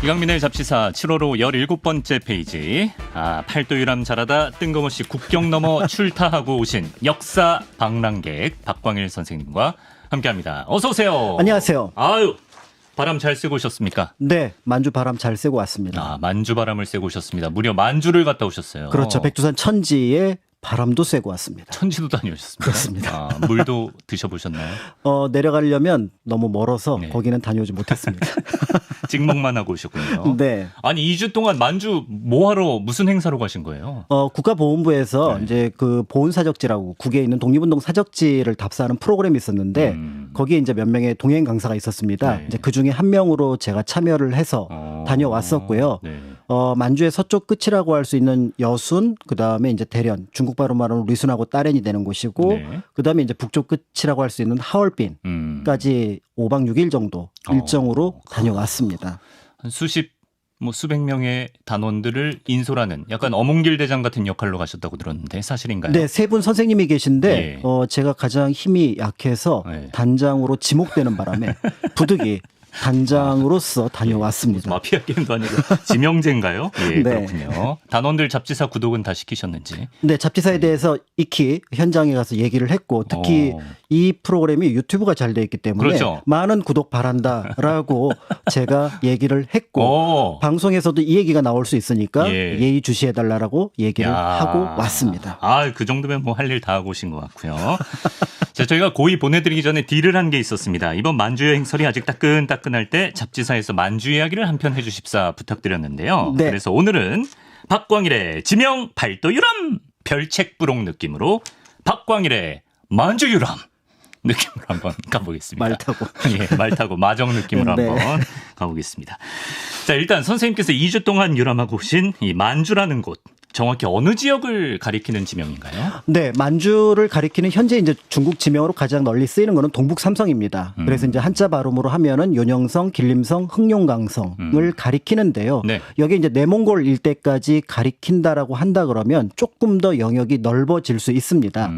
이강민의 잡지사 7월호 17번째 페이지. 팔도유람 잘하다 뜬금없이 국경 넘어 출타하고 오신 역사 방랑객 박광일 선생님과 함께합니다. 어서 오세요. 안녕하세요. 아유, 바람 잘 쐬고 오셨습니까? 네, 만주 바람 잘 쐬고 왔습니다. 만주 바람을 쐬고 오셨습니다. 무려 만주를 갔다 오셨어요. 그렇죠. 백두산 천지에 바람도 쐬고 왔습니다. 천지도 다녀오셨습니다. 그렇습니다. 물도 드셔보셨나요? 내려가려면 너무 멀어서 네. 거기는 다녀오지 못했습니다. 찍먹만 하고 오셨군요. 네. 아니 2주 동안 만주 뭐하러 무슨 행사로 가신 거예요? 국가보훈부에서 네. 이제 그 보훈사적지라고 국에 있는 독립운동 사적지를 답사하는 프로그램이 있었는데 거기에 이제 몇 명의 동행 강사가 있었습니다. 네. 이제 그 중에 한 명으로 제가 참여를 해서 다녀왔었고요. 네. 만주의 서쪽 끝이라고 할 수 있는 여순, 그 다음에 이제 대련, 중국 바로 말하면 리순하고 따렌이 되는 곳이고, 네. 그 다음에 이제 북쪽 끝이라고 할 수 있는 하얼빈까지 5박 6일 정도 일정으로 다녀왔습니다. 한 수백 명의 단원들을 인솔하는 약간 어몽길 대장 같은 역할로 가셨다고 들었는데 사실인가요? 네, 세 분 선생님이 계신데 예. 제가 가장 힘이 약해서 네. 단장으로 지목되는 바람에 부득이 단장으로서 다녀왔습니다. 마피아 게임도 아니고 지명제인가요? 예, 네. 그렇군요. 단원들 잡지사 구독은 다 시키셨는지. 네, 잡지사에 대해서 익히 현장에 가서 얘기를 했고 특히 이 프로그램이 유튜브가 잘 돼 있기 때문에 그렇죠. 많은 구독 바란다라고 제가 얘기를 했고 방송에서도 이 얘기가 나올 수 있으니까 예. 예의 주시해달라고 얘기를 하고 왔습니다. 그 정도면 뭐 할 일 다 하고 오신 것 같고요. 자, 저희가 고의 보내드리기 전에 딜을 한 게 있었습니다. 이번 만주 여행설이 아직 따끈따끈할 때 잡지사에서 만주 이야기를 한 편 해주십사 부탁드렸는데요. 네. 그래서 오늘은 박광일의 지명 팔도유람 별책부록 느낌으로 박광일의 만주유람 느낌으로 한번 가보겠습니다. 말 타고. 예, 말 타고 마정 느낌으로 네. 한번 가보겠습니다. 자, 일단 선생님께서 2주 동안 유람하고 오신 이 만주라는 곳. 정확히 어느 지역을 가리키는 지명인가요? 네, 만주를 가리키는 현재 이제 중국 지명으로 가장 널리 쓰이는 것은 동북 삼성입니다. 그래서 이제 한자 발음으로 하면은 요녕성, 길림성, 흑룡강성을 가리키는데요. 네. 여기 이제 내몽골 일대까지 가리킨다라고 한다 그러면 조금 더 영역이 넓어질 수 있습니다.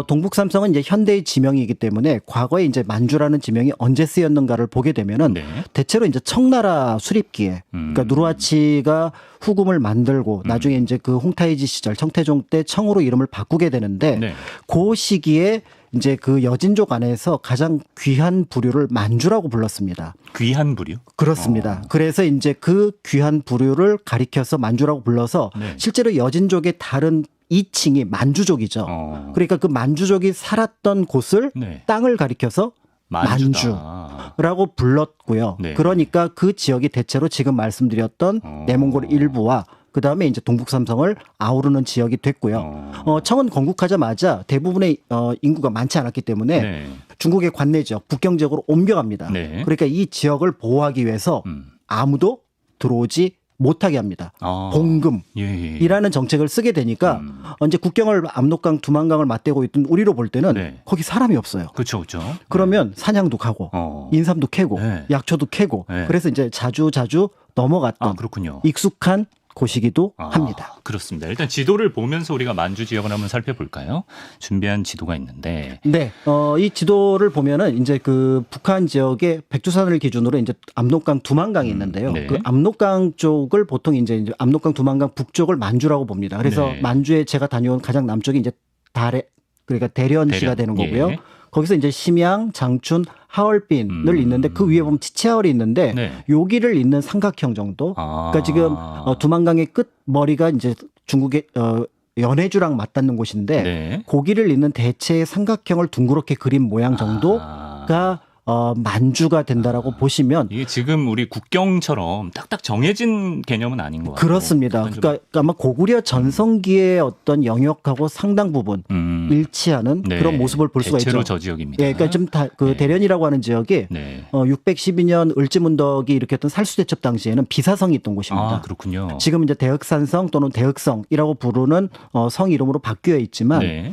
동북 삼성은 이제 현대의 지명이기 때문에 과거에 이제 만주라는 지명이 언제 쓰였는가를 보게 되면은 네. 대체로 이제 청나라 수립기에 그러니까 누르하치가 후금을 만들고 나중에 이제 그 홍타이지 시절 청태종 때 청으로 이름을 바꾸게 되는데 네. 그 시기에 이제 그 여진족 안에서 가장 귀한 부류를 만주라고 불렀습니다. 귀한 부류? 그렇습니다. 그래서 이제 그 귀한 부류를 가리켜서 만주라고 불러서 네. 실제로 여진족의 다른 이칭이 만주족이죠. 그러니까 그 만주족이 살았던 곳을 네. 땅을 가리켜서 만주다. 만주라고 불렀고요. 네. 그러니까 그 지역이 대체로 지금 말씀드렸던 내몽골 일부와 그 다음에 이제 동북 삼성을 아우르는 지역이 됐고요. 청은 건국하자마자 대부분의 인구가 많지 않았기 때문에 네. 중국의 관내 지역, 북경 지역으로 옮겨갑니다. 네. 그러니까 이 지역을 보호하기 위해서 아무도 들어오지 못하게 합니다. 봉금이라는 정책을 쓰게 되니까 이제 국경을 압록강, 두만강을 맞대고 있던 우리로 볼 때는 네. 거기 사람이 없어요. 그렇죠, 그렇죠. 그러면 사냥도 가고 인삼도 캐고 네. 약초도 캐고 네. 그래서 이제 자주 넘어갔던 그렇군요. 익숙한 곳이기도 합니다. 그렇습니다. 일단 지도를 보면서 우리가 만주 지역을 한번 살펴볼까요? 준비한 지도가 있는데. 네, 이 지도를 보면은 이제 그 북한 지역의 백두산을 기준으로 이제 압록강, 두만강이 있는데요. 네. 그 압록강 쪽을 보통 이제 압록강, 두만강 북쪽을 만주라고 봅니다. 그래서 네. 만주에 제가 다녀온 가장 남쪽이 이제 그러니까 대련시가 되는 거고요. 예. 거기서 이제 심양, 장춘, 하얼빈을 있는데 그 위에 보면 치치하얼이 있는데 네. 여기를 잇는 삼각형 정도. 그러니까 지금 두만강의 끝 머리가 이제 중국의 연해주랑 맞닿는 곳인데 네. 고기를 잇는 대체의 삼각형을 둥그렇게 그린 모양 정도가 만주가 된다라고 보시면 이게 지금 우리 국경처럼 딱딱 정해진 개념은 아닌 것 같아요. 그렇습니다. 그러니까 아마 고구려 전성기의 어떤 영역하고 상당 부분 일치하는 네. 그런 모습을 볼 수가 있죠. 대체로 저 지역입니다. 예, 그러니까 좀 네. 대련이라고 하는 지역이 네. 612년 을지문덕이 일으켰던 살수대첩 당시에는 비사성이 있던 곳입니다. 그렇군요. 지금 이제 대흑산성 또는 대흑성이라고 부르는 성 이름으로 바뀌어 있지만 네.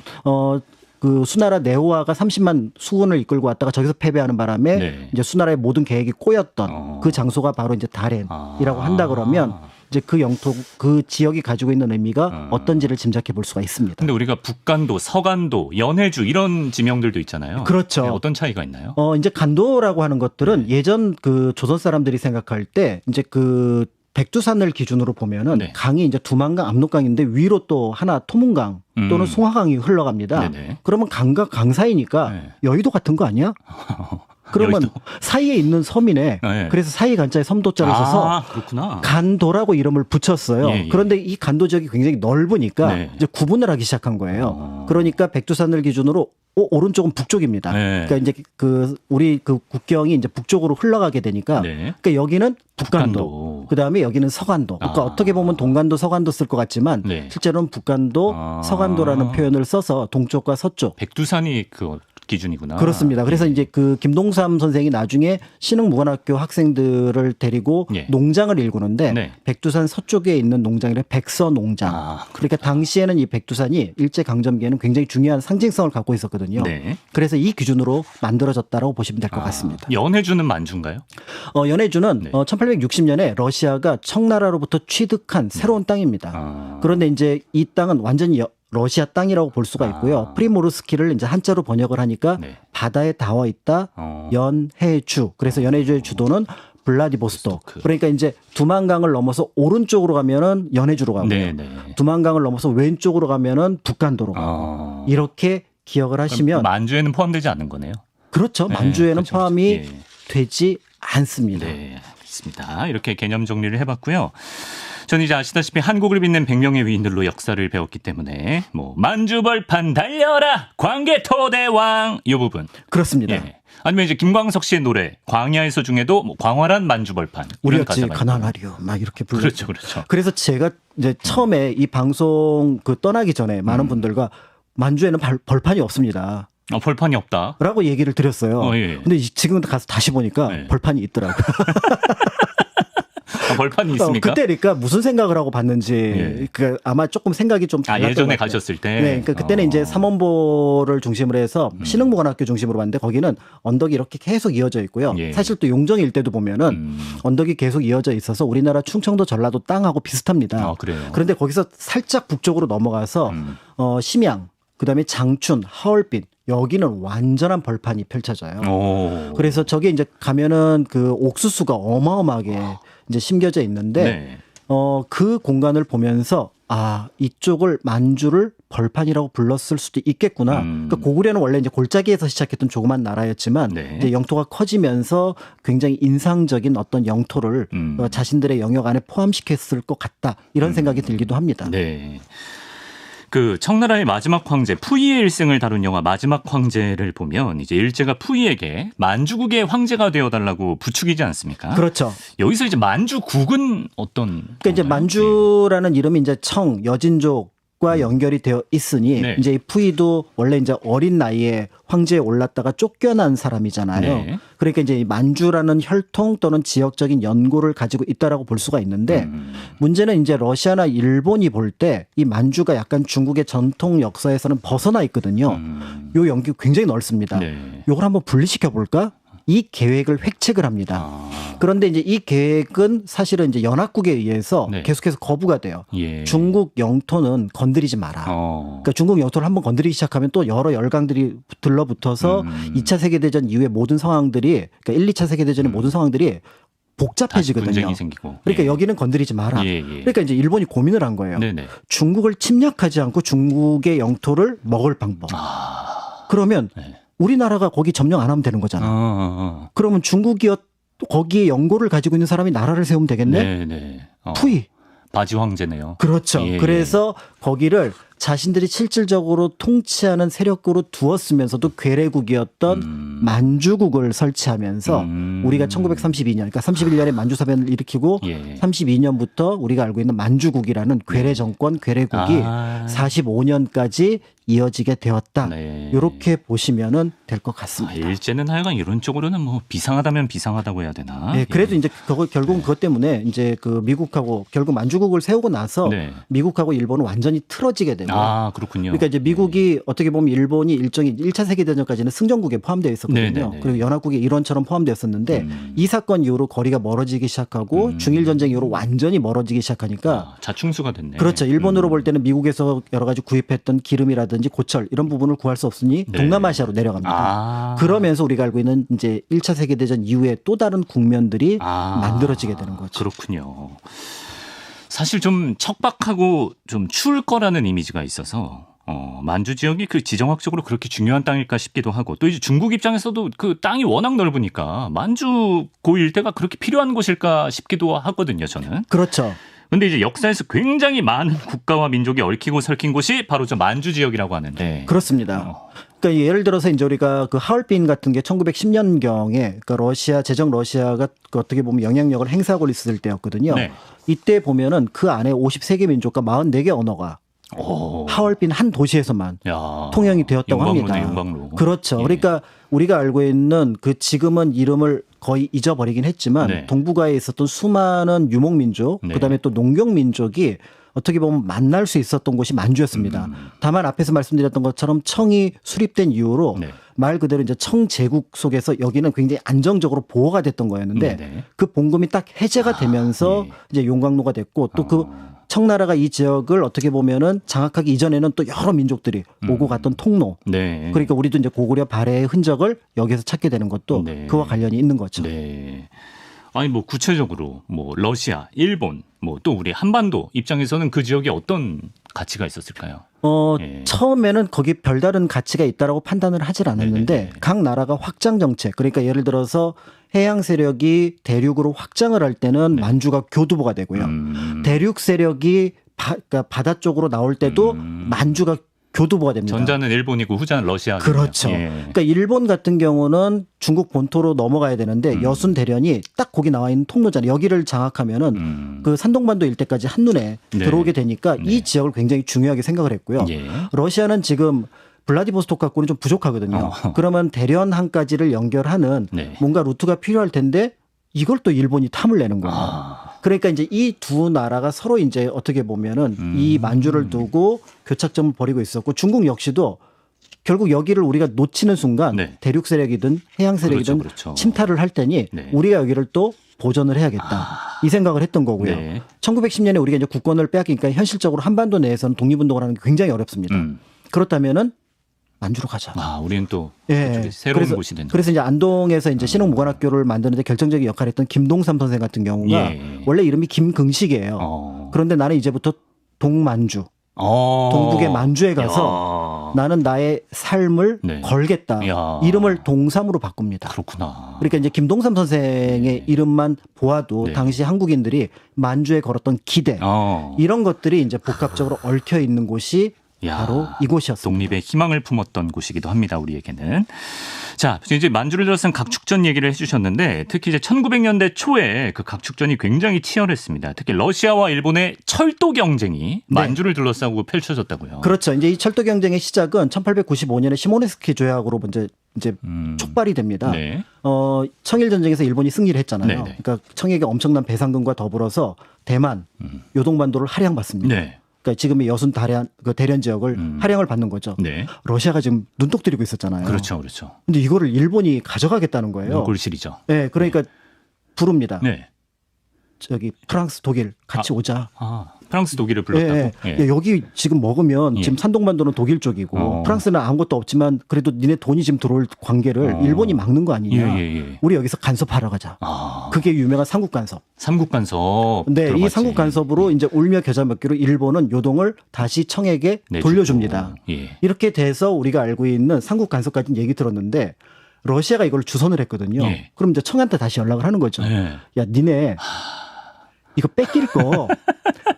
그 수나라 네호아가 30만 수군을 이끌고 왔다가 저기서 패배하는 바람에 네. 이제 수나라의 모든 계획이 꼬였던 그 장소가 바로 이제 다렌이라고 한다 그러면 이제 그 영토 그 지역이 가지고 있는 의미가 어떤지를 짐작해 볼 수가 있습니다. 근데 우리가 북간도, 서간도, 연해주 이런 지명들도 있잖아요. 그렇죠. 네, 어떤 차이가 있나요? 이제 간도라고 하는 것들은 예전 그 조선 사람들이 생각할 때 이제 그 백두산을 기준으로 보면은 네. 강이 이제 두만강, 압록강인데 위로 또 하나 토문강 또는 송화강이 흘러갑니다. 네네. 그러면 강과 강 사이니까 네. 여의도 같은 거 아니야? 그러면 여의도. 사이에 있는 섬이네. 네. 그래서 사이 간자에 섬도자를 써서 아, 그렇구나. 간도라고 이름을 붙였어요. 예, 예. 그런데 이 간도 지역이 굉장히 넓으니까 네. 이제 구분을 하기 시작한 거예요. 그러니까 백두산을 기준으로 오른쪽은 북쪽입니다. 네. 그러니까 이제 그 우리 그 국경이 이제 북쪽으로 흘러가게 되니까 네. 그러니까 여기는 북간도, 북간도. 그다음에 여기는 서간도. 그러니까 아. 어떻게 보면 동간도, 서간도 쓸 것 같지만 네. 실제로는 북간도, 아. 서간도라는 표현을 써서 동쪽과 서쪽. 백두산이 그 기준이구나. 그렇습니다. 그래서 예. 이제 그 김동삼 선생이 나중에 신흥무관학교 학생들을 데리고 예. 농장을 일구는데 네. 백두산 서쪽에 있는 농장이라 백서농장. 아, 그러니까 당시에는 이 백두산이 일제 강점기에는 굉장히 중요한 상징성을 갖고 있었거든요. 네. 그래서 이 기준으로 만들어졌다라고 보시면 될 것 같습니다. 연해주는 만주인가요? 연해주는 네. 1860년에 러시아가 청나라로부터 취득한 새로운 땅입니다. 아. 그런데 이제 이 땅은 완전히 러시아 땅이라고 볼 수가 있고요. 아. 프리모르스키를 이제 한자로 번역을 하니까 네. 바다에 닿아 있다. 연해주. 그래서 연해주의 주도는 블라디보스토크. 보스토크. 그러니까 이제 두만강을 넘어서 오른쪽으로 가면은 연해주로 가고요. 네, 네. 두만강을 넘어서 왼쪽으로 가면은 북간도로 가고. 아. 이렇게 기억을 하시면 만주에는 포함되지 않는 거네요. 그렇죠. 네, 만주에는 그렇죠, 포함이 그렇죠. 예. 되지 않습니다. 네, 알겠습니다. 이렇게 개념 정리를 해봤고요. 저는 이제 아시다시피 한국을 빛낸 100명의 위인들로 역사를 배웠기 때문에 뭐 만주벌판 달려라 광개토대왕 이 부분. 그렇습니다. 예. 아니면 이제 김광석 씨의 노래 광야에서 중에도 뭐 광활한 만주벌판 우리 이런 어찌 가사가 가난하리요. 막 이렇게 불렀죠. 그렇죠, 그렇죠. 그래서 제가 이제 처음에 이 방송 그 떠나기 전에 많은 분들과 만주에는 벌판이 없습니다. 벌판이 없다. 라고 얘기를 드렸어요. 예. 근데 지금 가서 다시 보니까 네. 벌판이 있더라고요. 벌판이 있습니까? 그때 그러니까 무슨 생각을 하고 봤는지 예. 그 아마 조금 생각이 좀 달랐던 예전에 것 같아요. 가셨을 때. 네, 그러니까 그때는 이제 삼원보를 중심으로 해서 신흥무관학교 중심으로 봤는데 거기는 언덕이 이렇게 계속 이어져 있고요. 예. 사실 또 용정 일대도 보면은 언덕이 계속 이어져 있어서 우리나라 충청도 전라도 땅하고 비슷합니다. 그래요. 그런데 거기서 살짝 북쪽으로 넘어가서 심양, 그다음에 장춘, 하얼빈 여기는 완전한 벌판이 펼쳐져요. 오. 그래서 저게 이제 가면은 그 옥수수가 어마어마하게 이제 심겨져 있는데 네. 그 공간을 보면서 이쪽을 만주를 벌판이라고 불렀을 수도 있겠구나. 그러니까 고구려는 원래 이제 골짜기에서 시작했던 조그만 나라였지만 네. 이제 영토가 커지면서 굉장히 인상적인 어떤 영토를 자신들의 영역 안에 포함시켰을 것 같다. 이런 생각이 들기도 합니다. 네. 그 청나라의 마지막 황제 푸이의 일생을 다룬 영화 마지막 황제를 보면 이제 일제가 푸이에게 만주국의 황제가 되어달라고 부추기지 않습니까? 그렇죠. 여기서 이제 만주국은 어떤? 그러니까 이제 건가요? 만주라는 이름이 이제 여진족과 연결이 되어 있으니 네. 이제 이 푸이도 원래 이제 어린 나이에 황제에 올랐다가 쫓겨난 사람이잖아요. 네. 그러니까 이제 이 만주라는 혈통 또는 지역적인 연고를 가지고 있다라고 볼 수가 있는데 문제는 이제 러시아나 일본이 볼 때 이 만주가 약간 중국의 전통 역사에서는 벗어나 있거든요. 요 연기 굉장히 넓습니다. 네. 요걸 한번 분리시켜 볼까? 이 계획을 획책을 합니다. 그런데 이제 이 계획은 사실은 이제 연합국에 의해서 네. 계속해서 거부가 돼요. 예. 중국 영토는 건드리지 마라. 그러니까 중국 영토를 한번 건드리기 시작하면 또 여러 열강들이 들러붙어서 2차 세계대전 이후의 모든 상황들이 그러니까 1, 2차 세계대전의 모든 상황들이 복잡해지거든요. 분쟁이 생기고. 그러니까 예. 여기는 건드리지 마라. 예, 예. 그러니까 이제 일본이 고민을 한 거예요. 네네. 중국을 침략하지 않고 중국의 영토를 먹을 방법. 그러면 네. 우리나라가 거기 점령 안 하면 되는 거잖아. 그러면 중국이 거기에 연고를 가지고 있는 사람이 나라를 세우면 되겠네? 네네. 푸이. 바지 황제네요. 그렇죠. 예, 그래서 거기를 자신들이 실질적으로 통치하는 세력으로 두었으면서도 괴뢰국이었던 만주국을 설치하면서 우리가 1932년, 그러니까 31년에 만주사변을 일으키고 예. 32년부터 우리가 알고 있는 만주국이라는 괴뢰 정권, 괴뢰국이 45년까지 이어지게 되었다. 네. 이렇게 보시면은 될 것 같습니다. 일제는 하여간 이런 쪽으로는 뭐 비상하다면 비상하다고 해야 되나? 네, 그래도 이제 결국 그것 때문에 이제 그 미국하고 결국 만주국을 세우고 나서 네. 미국하고 일본은 완전히 틀어지게 되고 아, 그렇군요. 그러니까 이제 미국이 어떻게 보면 일본이 일종의 1차 세계대전까지는 승전국에 포함되어 있었거든요. 네네네. 그리고 연합국의 일원처럼 포함되었었는데 이 사건 이후로 거리가 멀어지기 시작하고 중일전쟁 이후로 완전히 멀어지기 시작하니까 자충수가 됐네. 그렇죠. 일본으로 볼 때는 미국에서 여러 가지 구입했던 기름이라든지 고철 이런 부분을 구할 수 없으니 네. 동남아시아로 내려갑니다. 그러면서 우리가 알고 있는 이제 1차 세계대전 이후에 또 다른 국면들이 만들어지게 되는 거죠. 그렇군요. 사실 좀 척박하고 좀 추울 거라는 이미지가 있어서 만주 지역이 그 지정학적으로 그렇게 중요한 땅일까 싶기도 하고 또 이제 중국 입장에서도 그 땅이 워낙 넓으니까 만주 고 일대가 그렇게 필요한 곳일까 싶기도 하거든요, 저는. 그렇죠. 근데 이제 역사에서 굉장히 많은 국가와 민족이 얽히고 설킨 곳이 바로 저 만주 지역이라고 하는데. 그렇습니다. 그러니까 예를 들어서 이제 우리가 그 하얼빈 같은 게 1910년경에 그러니까 러시아 제정 러시아가 그 어떻게 보면 영향력을 행사하고 있을 때였거든요. 네. 이때 보면은 그 안에 53개 민족과 44개 언어가 하얼빈 한 도시에서만 야, 통용이 되었다고 합니다. 용광로. 그렇죠. 예. 그러니까 우리가 알고 있는 그 지금은 이름을 거의 잊어버리긴 했지만 네. 동북아에 있었던 수많은 유목민족, 네. 그다음에 또 농경민족이 어떻게 보면 만날 수 있었던 곳이 만주였습니다. 다만 앞에서 말씀드렸던 것처럼 청이 수립된 이후로 네. 말 그대로 이제 청 제국 속에서 여기는 굉장히 안정적으로 보호가 됐던 거였는데 네네. 그 봉금이 딱 해제가 되면서 예. 이제 용광로가 됐고 또 그 청나라가 이 지역을 어떻게 보면은 장악하기 이전에는 또 여러 민족들이 오고 갔던 통로. 네. 그러니까 우리도 이제 고구려 발해의 흔적을 여기서 찾게 되는 것도 네. 그와 관련이 있는 거죠. 네. 아니 뭐 구체적으로 뭐 러시아, 일본, 뭐 또 우리 한반도 입장에서는 그 지역에 어떤 가치가 있었을까요? 예. 처음에는 거기 별다른 가치가 있다라고 판단을 하질 않았는데 네네네. 각 나라가 확장 정책, 그러니까 예를 들어서 해양 세력이 대륙으로 확장을 할 때는 만주가 교두보가 되고요. 대륙 세력이 그러니까 바다 쪽으로 나올 때도 만주가 교두보가 됩니다. 전자는 일본이고 후자는 러시아. 그렇죠. 예. 그러니까 일본 같은 경우는 중국 본토로 넘어가야 되는데 여순 대련이 딱 거기 나와 있는 통로잖아요. 여기를 장악하면은 그 산동반도 일대까지 한눈에 네. 들어오게 되니까 네. 이 지역을 굉장히 중요하게 생각을 했고요. 예. 러시아는 지금 블라디보스톡 갖고는 좀 부족하거든요. 그러면 대련항까지를 연결하는 네. 뭔가 루트가 필요할 텐데 이걸 또 일본이 탐을 내는 거예요. 그러니까 이제 이 두 나라가 서로 이제 어떻게 보면은 이 만주를 두고 교착점을 벌이고 있었고 중국 역시도 결국 여기를 우리가 놓치는 순간 네. 대륙 세력이든 해양 세력이든 그렇죠. 침탈을 할 테니 네. 우리가 여기를 또 보존을 해야겠다. 이 생각을 했던 거고요. 네. 1910년에 우리가 이제 국권을 빼앗기니까 현실적으로 한반도 내에서는 독립운동을 하는 게 굉장히 어렵습니다. 그렇다면은 만주로 가자. 우리는 또 예. 그쪽에 새로운 곳이 된다. 그래서 이제 안동에서 이제 신흥무관학교를 만드는데 결정적인 역할을 했던 김동삼 선생 같은 경우가 예. 원래 이름이 김긍식이에요. 그런데 나는 이제부터 동만주, 어. 동북의 만주에 가서 나는 나의 삶을 네. 걸겠다. 야. 이름을 동삼으로 바꿉니다. 그렇구나. 그러니까 이제 김동삼 선생의 이름만 보아도 네. 당시 한국인들이 만주에 걸었던 기대 이런 것들이 이제 복합적으로 얽혀 있는 곳이 야. 바로 이곳이었습니다. 독립의 희망을 품었던 곳이기도 합니다. 우리에게는. 자, 이제 만주를 둘러싼 각축전 얘기를 해주셨는데 특히 이제 1900년대 초에 그 각축전이 굉장히 치열했습니다. 특히 러시아와 일본의 철도 경쟁이 만주를 둘러싸고 펼쳐졌다고요. 그렇죠. 이제 이 철도 경쟁의 시작은 1895년에 시모네스키 조약으로 이제 촉발이 됩니다. 네. 청일 전쟁에서 일본이 승리를 했잖아요. 네네. 그러니까 청에게 엄청난 배상금과 더불어서 대만, 요동반도를 할양받습니다. 네. 그러니까 지금의 여순 대련 지역을 할양을 받는 거죠. 네. 러시아가 지금 눈독 들이고 있었잖아요. 그렇죠. 그렇죠. 근데 이거를 일본이 가져가겠다는 거예요. 꼴실이죠. 네, 그러니까 부릅니다. 네. 저기 프랑스, 독일 같이 오자. 프랑스, 독일을 불렀다고. 예, 예. 예, 여기 지금 먹으면 예. 지금 산동반도는 독일 쪽이고 프랑스는 아무것도 없지만 그래도 니네 돈이 지금 들어올 관계를 일본이 막는 거 아니냐. 예. 우리 여기서 간섭하러 가자. 그게 유명한 삼국 간섭. 삼국 간섭. 네, 들어봤지. 이 삼국 간섭으로 이제 울며 겨자 먹기로 일본은 요동을 다시 청에게 내주고. 돌려줍니다. 예. 이렇게 돼서 우리가 알고 있는 삼국 간섭까지는 얘기 들었는데 러시아가 이걸 주선을 했거든요. 예. 그럼 이제 청한테 다시 연락을 하는 거죠. 예. 야, 니네 이거 뺏길 거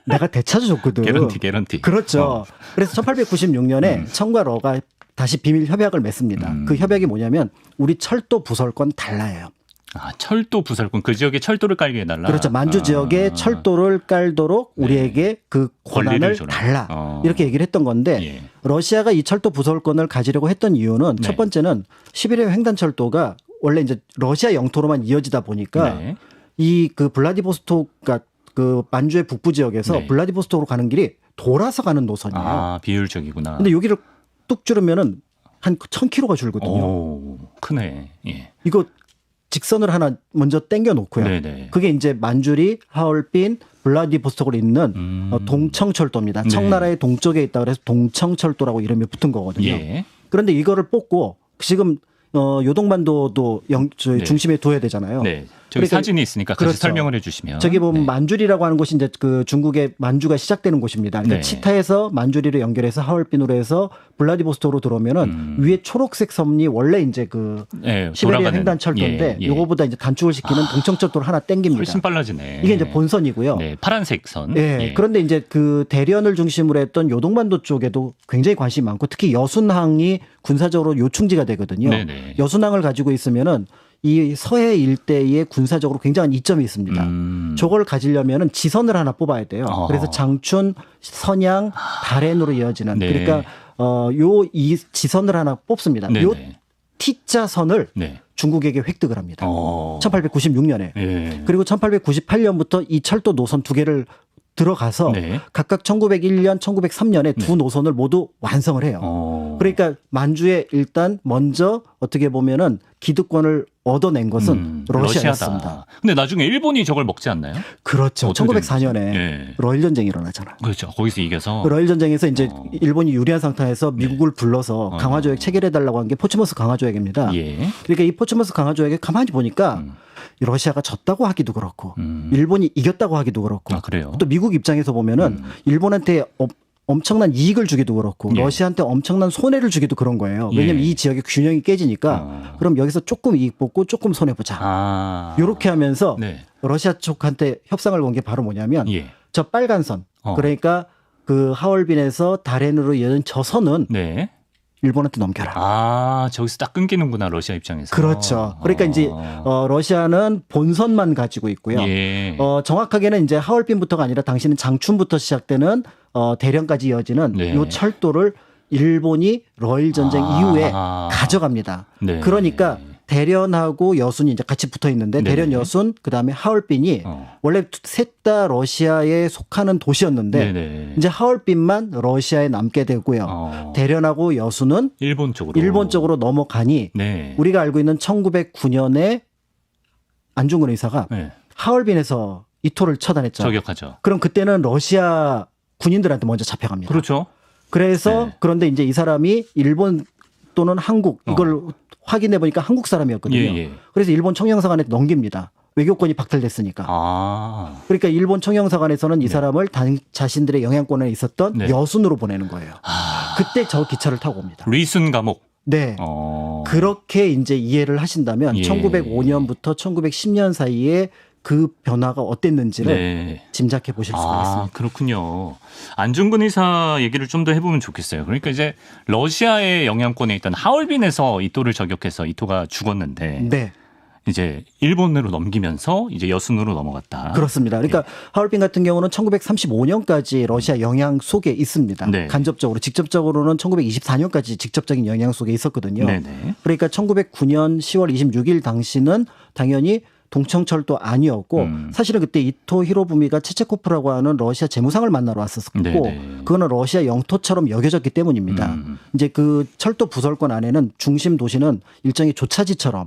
내가 되찾아줬거든. 개런티. 그렇죠. 그래서 1896년에 청과 러가 다시 비밀 협약을 맺습니다. 그 협약이 뭐냐면 우리 철도 부설권 달라예요. 철도 부설권 그 지역에 철도를 깔게 해달라. 그렇죠. 만주 지역에 철도를 깔도록 우리에게 그 권한을 권리를 줘라. 달라. 이렇게 얘기를 했던 건데 예. 러시아가 이 철도 부설권을 가지려고 했던 이유는 첫 번째는 시베리아 횡단철도가 원래 이제 러시아 영토로만 이어지다 보니까 이 그 블라디보스토크가 그 만주의 북부 지역에서 블라디보스토크로 가는 길이 돌아서 가는 노선이에요. 아, 비효율적이구나. 근데 여기를 뚝 줄으면은 한 1000km가 줄거든요. 오, 크네. 예. 이거 직선을 하나 먼저 당겨 놓고요. 네네. 그게 이제 만주리, 하얼빈, 블라디보스톡을 잇는 동청철도입니다. 네. 청나라의 동쪽에 있다 그래서 동청철도라고 이름이 붙은 거거든요. 예. 그런데 이거를 뽑고 지금 요동반도도 네. 중심에 둬야 되잖아요. 네. 저기 그러니까 사진이 있으니까 같이 그렇죠. 설명을 해주시면. 저기 보면 네. 만주리라고 하는 곳이 이제 그 중국의 만주가 시작되는 곳입니다. 그러니까 네. 치타에서 만주리를 연결해서 하얼빈으로 해서 블라디보스톡으로 들어오면은 위에 초록색 섬이 원래 이제 그 네, 시베리아 돌아가는. 횡단철도인데 예, 예. 요거보다 이제 단축을 시키는 동청철도를 하나 땡깁니다. 훨씬 빨라지네. 이게 이제 본선이고요. 네, 파란색 선. 예. 예. 그런데 이제 그 대련을 중심으로 했던 요동반도 쪽에도 굉장히 관심이 많고 특히 여순항이 군사적으로 요충지가 되거든요. 네네. 여순항을 가지고 있으면은 이 서해 일대에 군사적으로 굉장한 이점이 있습니다. 저걸 가지려면은 지선을 하나 뽑아야 돼요. 그래서 장춘, 선양, 다렌으로 이어지는 네. 그러니까 요 이 지선을 하나 뽑습니다. 네네. 요 T자 선을 네. 중국에게 획득을 합니다. 1896년에. 예. 그리고 1898년부터 이 철도 노선 두 개를 들어가서 네. 각각 1901년, 1903년에 두 노선을 모두 완성을 해요. 그러니까 만주에 일단 먼저 어떻게 보면은 기득권을 얻어낸 것은 러시아였습니다. 러시아다. 근데 나중에 일본이 저걸 먹지 않나요? 그렇죠. 어떻게 1904년에 예. 러일 전쟁이 일어나잖아요. 그렇죠. 거기서 이겨서. 그 러일 전쟁에서 이제 일본이 유리한 상태에서 미국을 불러서 강화조약 체결해달라고 한 게 포츠머스 강화조약입니다. 예. 그러니까 이 포츠머스 강화조약에 가만히 보니까 러시아가 졌다고 하기도 그렇고 일본이 이겼다고 하기도 그렇고 아, 그래요? 또 미국 입장에서 보면은 일본한테 엄청난 이익을 주기도 그렇고 예. 러시아한테 엄청난 손해를 주기도 그런 거예요. 왜냐하면 예. 이 지역의 균형이 깨지니까 그럼 여기서 조금 이익 보고 조금 손해 보자. 아. 이렇게 하면서 네. 러시아 쪽한테 협상을 건 게 바로 뭐냐면 예. 저 빨간 선 그러니까 그 하얼빈에서 다렌으로 이어진 저 선은 네. 일본한테 넘겨라. 아, 저기서 딱 끊기는구나, 러시아 입장에서. 그렇죠. 그러니까 이제 러시아는 본선만 가지고 있고요. 예. 정확하게는 이제 하얼빈부터가 아니라 당시는 장춘부터 시작되는 대련까지 이어지는 네. 이 철도를 일본이 러일 전쟁 이후에 가져갑니다. 네. 그러니까 대련하고 여순이 이제 같이 붙어 있는데 네. 대련 여순 그다음에 하얼빈이 원래 셋 다 러시아에 속하는 도시였는데 네네. 이제 하얼빈만 러시아에 남게 되고요. 대련하고 여순은 일본 쪽으로. 일본 쪽으로 넘어가니 네. 우리가 알고 있는 1909년에 안중근 의사가 네. 하얼빈에서 이토를 처단했죠. 저격하죠. 그럼 그때는 러시아 군인들한테 먼저 잡혀갑니다. 그렇죠. 그래서 네. 그런데 이제 이 사람이 일본 또는 한국 이걸 확인해 보니까 한국 사람이었거든요. 예, 예. 그래서 일본 청영사관에 넘깁니다. 외교권이 박탈됐으니까. 아. 그러니까 일본 청영사관에서는 이 사람을 자신들의 영향권에 있었던 네. 여순으로 보내는 거예요. 그때 저 기차를 타고 옵니다. 리순 감옥. 네. 그렇게 이제 이해를 하신다면 예. 1905년부터 1910년 사이에 그 변화가 어땠는지를 네. 짐작해 보실 수가 있습니다. 그렇군요. 안중근 의사 얘기를 좀 더 해보면 좋겠어요. 그러니까 이제 러시아의 영향권에 있던 하얼빈에서 이토를 저격해서 이토가 죽었는데 네. 이제 일본으로 넘기면서 이제 여순으로 넘어갔다. 그렇습니다. 그러니까 하얼빈 같은 경우는 1935년까지 러시아 영향 속에 있습니다. 네. 간접적으로, 직접적으로는 1924년까지 직접적인 영향 속에 있었거든요. 네네. 그러니까 1909년 10월 26일 당시는 당연히 동청철도 아니었고 사실은 그때 이토 히로부미가 체체코프라고 하는 러시아 재무상을 만나러 왔었고 네네. 그거는 러시아 영토처럼 여겨졌기 때문입니다. 이제 그 철도 부설권 안에는 중심 도시는 일종의 조차지처럼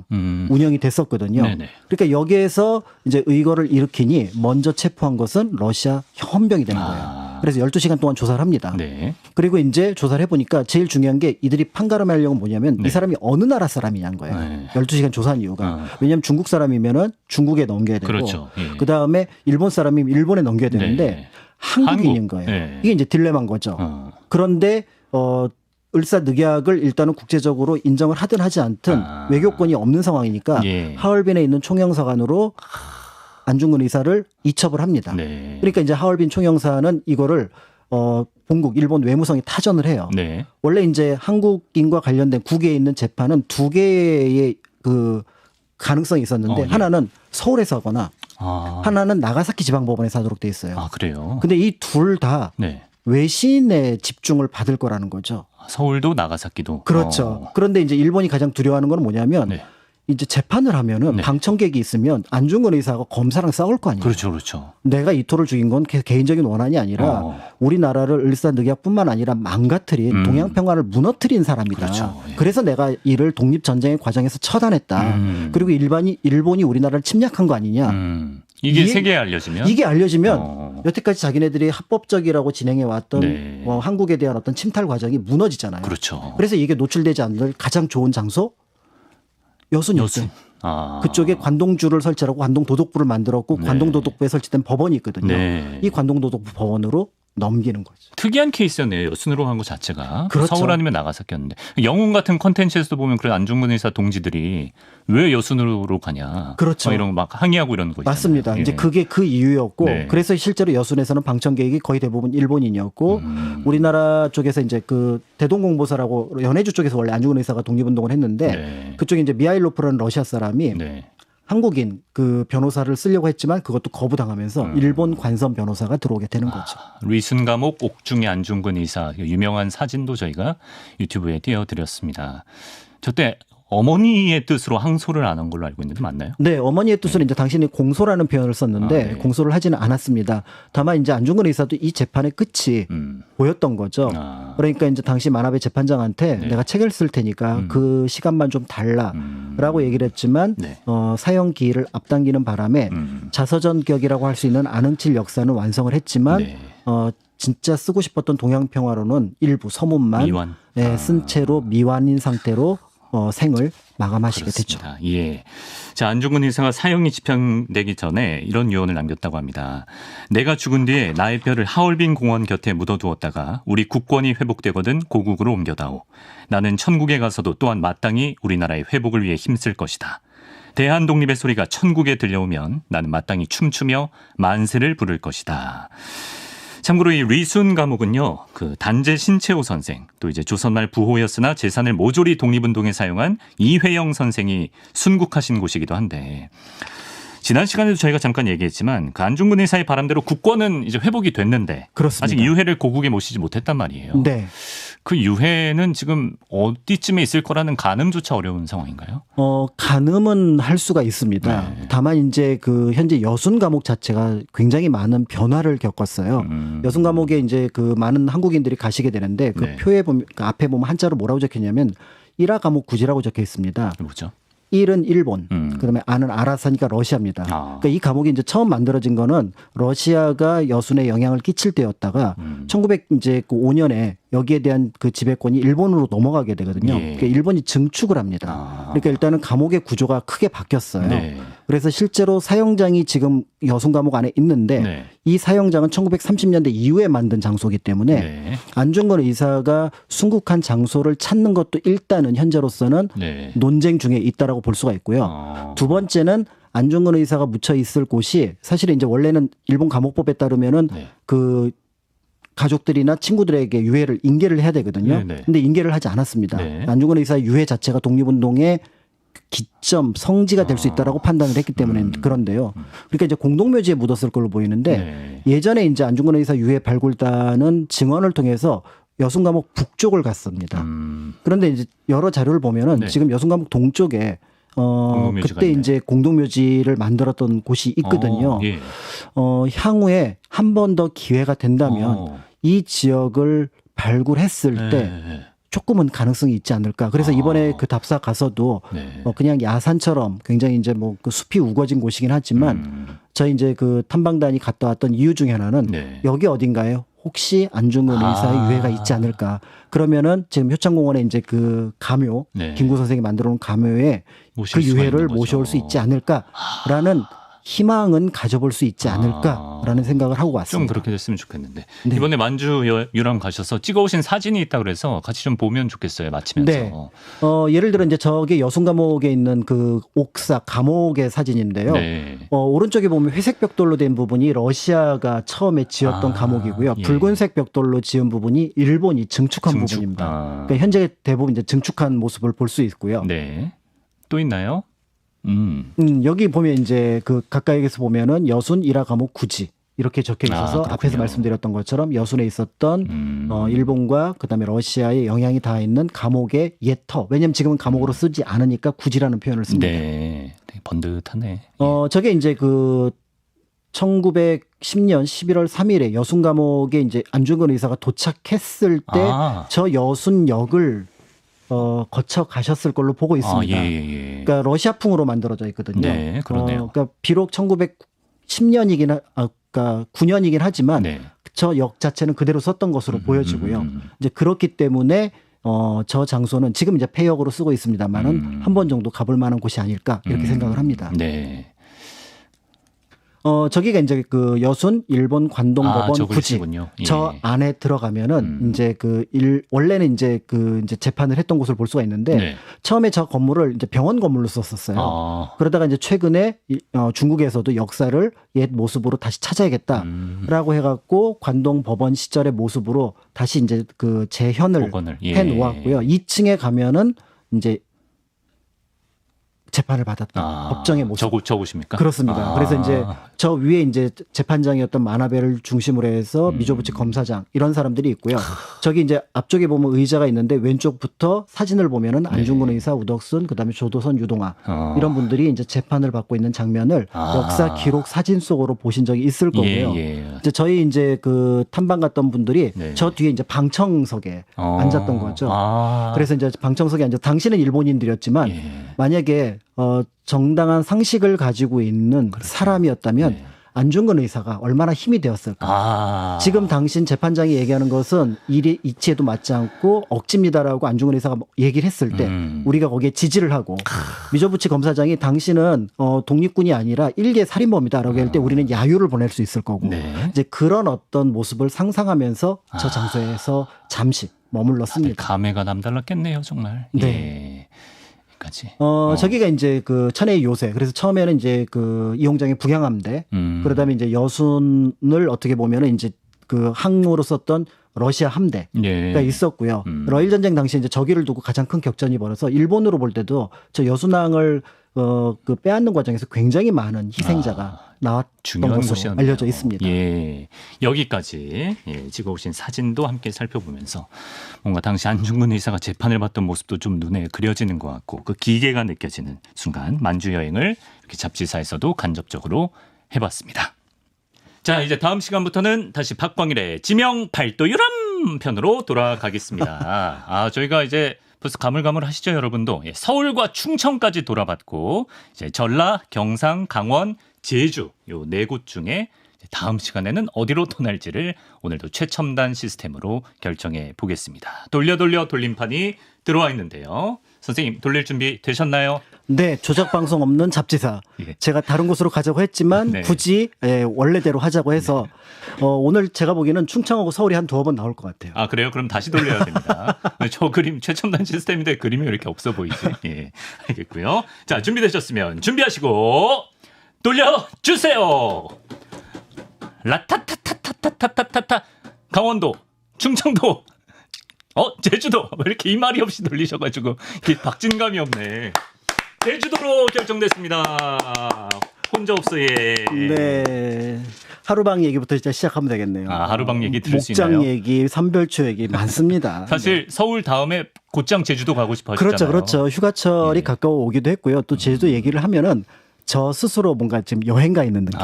운영이 됐었거든요. 네네. 그러니까 여기에서 이제 의거를 일으키니 먼저 체포한 것은 러시아 헌병이 되는 거예요. 그래서 12시간 동안 조사를 합니다. 네. 그리고 이제 조사를 해보니까 제일 중요한 게 이들이 판가름하려고 뭐냐면 이 사람이 어느 나라 사람이냐는 거예요. 네. 12시간 조사한 이유가. 왜냐하면 중국 사람이면은 중국에 넘겨야 되고 그렇죠. 예. 그다음에 일본 사람이면 일본에 넘겨야 되는데 네. 한국인인 한국. 거예요. 네. 이게 이제 딜레마인 거죠. 그런데 을사늑약을 일단은 국제적으로 인정을 하든 하지 않든 외교권이 없는 상황이니까 예. 하얼빈에 있는 총영사관으로 안중근 의사를 이첩을 합니다. 네. 그러니까 이제 하얼빈 총영사는 이거를 본국 일본 외무성에 타전을 해요. 네. 원래 이제 한국인과 관련된 국외에 있는 재판은 두 개의 그 가능성이 있었는데 예. 하나는 서울에서 하거나 하나는 나가사키 지방법원에서 하도록 돼 있어요. 아, 그래요? 근데 이 둘 다 네. 외신의 집중을 받을 거라는 거죠. 서울도 나가사키도. 그렇죠. 그런데 이제 일본이 가장 두려워하는 건 뭐냐면 네. 이제 재판을 하면은 네. 방청객이 있으면 안중근 의사가 검사랑 싸울 거 아니에요. 그렇죠, 그렇죠. 내가 이토를 죽인 건 개인적인 원한이 아니라 우리나라를 일사늑약뿐만 아니라 망가뜨린 동양평화를 무너뜨린 사람이다. 그렇죠. 예. 그래서 내가 이를 독립전쟁의 과정에서 처단했다. 그리고 일본이 우리나라를 침략한 거 아니냐. 이게 세계에 알려지면? 이게 알려지면 여태까지 자기네들이 합법적이라고 진행해왔던 네. 한국에 대한 어떤 침탈 과정이 무너지잖아요. 그렇죠. 그래서 이게 노출되지 않을 가장 좋은 장소? 여순이었죠. 여순. 아. 그쪽에 관동주를 설치하고 관동도독부를 만들었고 네. 관동도독부에 설치된 법원이 있거든요. 네. 이 관동도독부 법원으로 넘기는 거죠. 특이한 케이스였네요. 여순으로 한 것 자체가. 그렇죠. 서울 아니면 나가사키였는데. 영웅 같은 컨텐츠에서도 보면 그런 안중근 의사 동지들이 왜 여순으로 가냐. 그렇죠. 이런 거 막 항의하고 이러는 거 있잖아요. 맞습니다. 예. 이제 그게 그 이유였고 네. 그래서 실제로 여순에서는 방청객이 거의 대부분 일본인이었고 우리나라 쪽에서 이제 그 대동공보사라고 연해주 쪽에서 원래 안중근 의사가 독립운동을 했는데 네. 그쪽에 이제 미하일로프라는 러시아 사람이 네. 한국인 그 변호사를 쓰려고 했지만 그것도 거부당하면서 일본 관선 변호사가 들어오게 되는 거죠. 리순 감옥 옥중의 안중근 의사 유명한 사진도 저희가 유튜브에 띄워드렸습니다. 저때 어머니의 뜻으로 항소를 안 한 걸로 알고 있는데 맞나요? 네, 어머니의 뜻은 이제 당신이 공소라는 표현을 썼는데 네. 공소를 하지는 않았습니다. 다만 이제 안중근 의사도 이 재판의 끝이 보였던 거죠. 그러니까 이제 당시 만화배 재판장한테 네. 내가 책을 쓸 테니까 그 시간만 좀 달라라고 얘기를 했지만 네. 사형 기일을 앞당기는 바람에 자서전격이라고 할 수 있는 안흥칠 역사는 완성을 했지만 네. 진짜 쓰고 싶었던 동양평화로는 일부 서문만 미완. 쓴 채로 미완인 상태로 생을 마감하시게 됐죠. 그렇습니다. 예. 자, 안중근 의사가 사형이 집행되기 전에 이런 유언을 남겼다고 합니다. 내가 죽은 뒤에 나의 뼈를 하얼빈 공원 곁에 묻어두었다가 우리 국권이 회복되거든 고국으로 옮겨다오. 나는 천국에 가서도 또한 마땅히 우리나라의 회복을 위해 힘쓸 것이다. 대한 독립의 소리가 천국에 들려오면 나는 마땅히 춤추며 만세를 부를 것이다. 참고로 이 리순 감옥은요, 그 단재 신채호 선생, 또 이제 조선말 부호였으나 재산을 모조리 독립운동에 사용한 이회영 선생이 순국하신 곳이기도 한데, 지난 시간에도 저희가 잠깐 얘기했지만 그 안중근 의사의 바람대로 국권은 이제 회복이 됐는데 그렇습니다. 아직 유해를 고국에 모시지 못했단 말이에요. 네. 그 유해는 지금 어디쯤에 있을 거라는 가늠조차 어려운 상황인가요? 가늠은 할 수가 있습니다. 네. 다만 이제 그 현재 여순 감옥 자체가 굉장히 많은 변화를 겪었어요. 여순 감옥에 이제 그 많은 한국인들이 가시게 되는데 그 네. 표에 보면 그 앞에 보면 한자로 뭐라고 적혀있냐면 일하 감옥 구지라고 적혀 있습니다. 뭐죠? 일은 일본, 그다음에 아는 아라사니까 러시아입니다. 그러니까 이 감옥이 이제 처음 만들어진 거는 러시아가 여순에 영향을 끼칠 때였다가 1905년에 여기에 대한 그 지배권이 일본으로 넘어가게 되거든요. 예. 그러니까 일본이 증축을 합니다. 그러니까 일단은 감옥의 구조가 크게 바뀌었어요. 네. 그래서 실제로 사형장이 지금 여순 감옥 안에 있는데 네. 이 사형장은 1930년대 이후에 만든 장소이기 때문에 네. 안중근 의사가 순국한 장소를 찾는 것도 일단은 현재로서는 네. 논쟁 중에 있다라고 볼 수가 있고요. 두 번째는 안중근 의사가 묻혀 있을 곳이 사실은 이제 원래는 일본 감옥법에 따르면은 네. 그 가족들이나 친구들에게 유해를 인계를 해야 되거든요. 네네. 근데 인계를 하지 않았습니다. 네. 안중근 의사의 유해 자체가 독립운동의 기점, 성지가 될 수 있다라고 판단을 했기 때문에 그런데요. 그러니까 이제 공동묘지에 묻었을 걸로 보이는데 네. 예전에 이제 안중근 의사 유해 발굴단은 증언을 통해서 여순 감옥 북쪽을 갔습니다. 그런데 이제 여러 자료를 보면은 네. 지금 지금 여순 감옥 동쪽에 공동묘지가 그때 있네. 이제 공동묘지를 만들었던 곳이 있거든요. 예. 향후에 한 번 더 기회가 된다면 이 지역을 발굴했을 때 네. 조금은 가능성이 있지 않을까. 그래서 이번에 그 답사 가서도 네. 그냥 야산처럼 굉장히 이제 뭐 그 숲이 우거진 곳이긴 하지만 저희 이제 그 탐방단이 갔다 왔던 이유 중에 하나는 네. 여기 어딘가에 혹시 안중근 의사의 유해가 있지 않을까. 그러면은 지금 효창공원에 이제 그 가묘 네. 김구 선생이 만들어 놓은 가묘에 모실 그 수가 유해를 있는 거죠. 모셔올 수 있지 않을까라는 희망은 가져볼 수 있지 않을까라는 생각을 하고 좀 왔습니다. 그렇게 됐으면 좋겠는데 네. 이번에 만주 유람 가셔서 찍어오신 사진이 있다 그래서 같이 좀 보면 좋겠어요. 마치면서. 네. 예를 들어 이제 저게 여순 감옥에 있는 그 옥사 감옥의 사진인데요. 네. 오른쪽에 보면 회색 벽돌로 된 부분이 러시아가 처음에 지었던 감옥이고요. 예. 붉은색 벽돌로 지은 부분이 일본이 증축한 증축. 부분입니다. 그러니까 현재 대부분 이제 증축한 모습을 볼 수 있고요. 네. 또 있나요? 여기 보면 이제 그 가까이에서 보면은 여순 일화 감옥 구지 이렇게 적혀 있어서 그렇군요. 앞에서 말씀드렸던 것처럼 여순에 있었던 일본과 그다음에 러시아의 영향이 닿아 있는 감옥의 옛터. 왜냐하면 지금은 감옥으로 쓰지 않으니까 굳이라는 표현을 씁니다. 네. 되게 번듯하네. 저게 이제 그 1910년 11월 3일에 여순 감옥에 이제 안중근 의사가 도착했을 때 저 여순역을 거쳐 가셨을 걸로 보고 있습니다. 그러니까 러시아풍으로 만들어져 있거든요. 네, 그러네요. 그러니까 비록 1910년이긴 그러니까 9년이긴 하지만 네. 저 역 자체는 그대로 썼던 것으로 보여지고요. 이제 그렇기 때문에 저 장소는 지금 이제 폐역으로 쓰고 있습니다만은 한 번 정도 가볼 만한 곳이 아닐까 이렇게 생각을 합니다. 네. 저기가 이제 그 여순 일본 관동법원 구직 예. 저 안에 들어가면은 이제 원래는 이제 이제 재판을 했던 곳을 볼 수가 있는데 네. 처음에 저 건물을 이제 병원 건물로 썼었어요. 그러다가 이제 최근에 중국에서도 역사를 옛 모습으로 다시 찾아야겠다라고 해갖고 관동법원 시절의 모습으로 다시 이제 그 재현을 해 놓았고요. 2층에 가면은 이제 재판을 받았다. 법정의 모습. 저곳입니까? 그렇습니다. 그래서 이제 저 위에 이제 재판장이었던 마나베를 중심으로 해서 미조부치 검사장 이런 사람들이 있고요. 저기 이제 앞쪽에 보면 의자가 있는데 왼쪽부터 사진을 보면은 안중근 의사, 우덕순, 그다음에 조도선, 유동아 이런 분들이 이제 재판을 받고 있는 장면을 역사 기록 사진 속으로 보신 적이 있을 거고요. 이제 저희 이제 그 탐방 갔던 분들이 저 뒤에 이제 방청석에 앉았던 거죠. 그래서 이제 방청석에 앉아 당시는 일본인들이었지만 만약에 정당한 상식을 가지고 있는 사람이었다면 안중근 의사가 얼마나 힘이 되었을까. 지금 당신 재판장이 얘기하는 것은 일의 이치에도 맞지 않고 억지입니다라고 안중근 의사가 얘기를 했을 때 우리가 거기에 지지를 하고 미조부치 검사장이 당신은 독립군이 아니라 일개 살인범이다라고 할 때 우리는 야유를 보낼 수 있을 거고 이제 그런 어떤 모습을 상상하면서 저 장소에서 잠시 머물렀습니다. 감회가 남달랐겠네요, 정말. 네. 까지. 저기가 이제 그 천혜의 요새. 그래서 처음에는 이제 그 이홍장의 북양함대. 그러다음에 이제 여순을 어떻게 보면은 이제 그 항으로 썼던 러시아 함대가 있었고요. 러일 전쟁 당시에 이제 저기를 두고 가장 큰 격전이 벌어서 일본으로 볼 때도 저 여순항을 그 빼앗는 과정에서 굉장히 많은 희생자가 나왔던 것으로 알려져 있습니다. 여기까지 찍어오신 사진도 함께 살펴보면서 뭔가 당시 안중근 의사가 재판을 받던 모습도 좀 눈에 그려지는 것 같고 그 기계가 느껴지는 순간 만주 여행을 이렇게 잡지사에서도 간접적으로 해봤습니다. 자, 이제 다음 시간부터는 다시 박광일의 지명 팔도 유람 편으로 돌아가겠습니다. 저희가 이제 벌써 가물가물하시죠, 여러분도. 서울과 충청까지 돌아봤고 이제 전라, 경상, 강원, 제주 요 네 곳 중에 다음 시간에는 어디로 떠날지를 오늘도 최첨단 시스템으로 결정해 보겠습니다. 돌려 돌림판이 들어와 있는데요. 선생님 돌릴 준비 되셨나요? 네, 조작 방송 없는 잡지사. 제가 다른 곳으로 가자고 했지만 굳이 원래대로 하자고 해서 오늘 제가 보기에는 충청하고 서울이 한 두어 번 나올 것 같아요. 그래요? 그럼 다시 돌려야 됩니다. 저 그림 최첨단 시스템인데 그림이 왜 이렇게 없어 보이지? 알겠고요. 자, 준비되셨으면 준비하시고 돌려주세요. 라타타타타타타타타 강원도, 충청도, 제주도 왜 이렇게 이 말이 없이 돌리셔가지고 이게 박진감이 없네. 제주도로 결정됐습니다. 혼자 없어 예. 네. 하루방 얘기부터 진짜 시작하면 되겠네요. 하루방 얘기 들을 수 있나요? 목장 얘기, 삼별초 얘기 많습니다. 사실 서울 다음에 곧장 제주도 가고 싶어 하셨잖아요. 그렇죠. 휴가철이 가까워 오기도 했고요. 또 제주도 얘기를 하면은 저 스스로 뭔가 지금 여행가 있는 느낌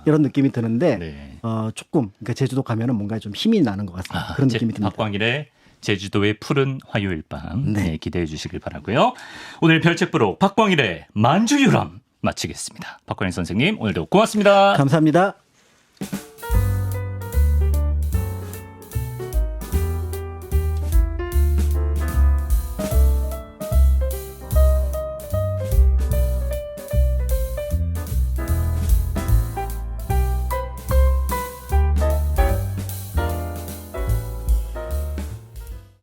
이런 느낌이 드는데 조금 그러니까 제주도 가면은 뭔가 좀 힘이 나는 것 같습니다. 그런 느낌이 듭니다. 박광일의 제주도의 푸른 화요일 밤 기대해 주시길 바라고요. 오늘 별책부로 박광일의 만주유람 마치겠습니다. 박광일 선생님 오늘도 고맙습니다. 감사합니다.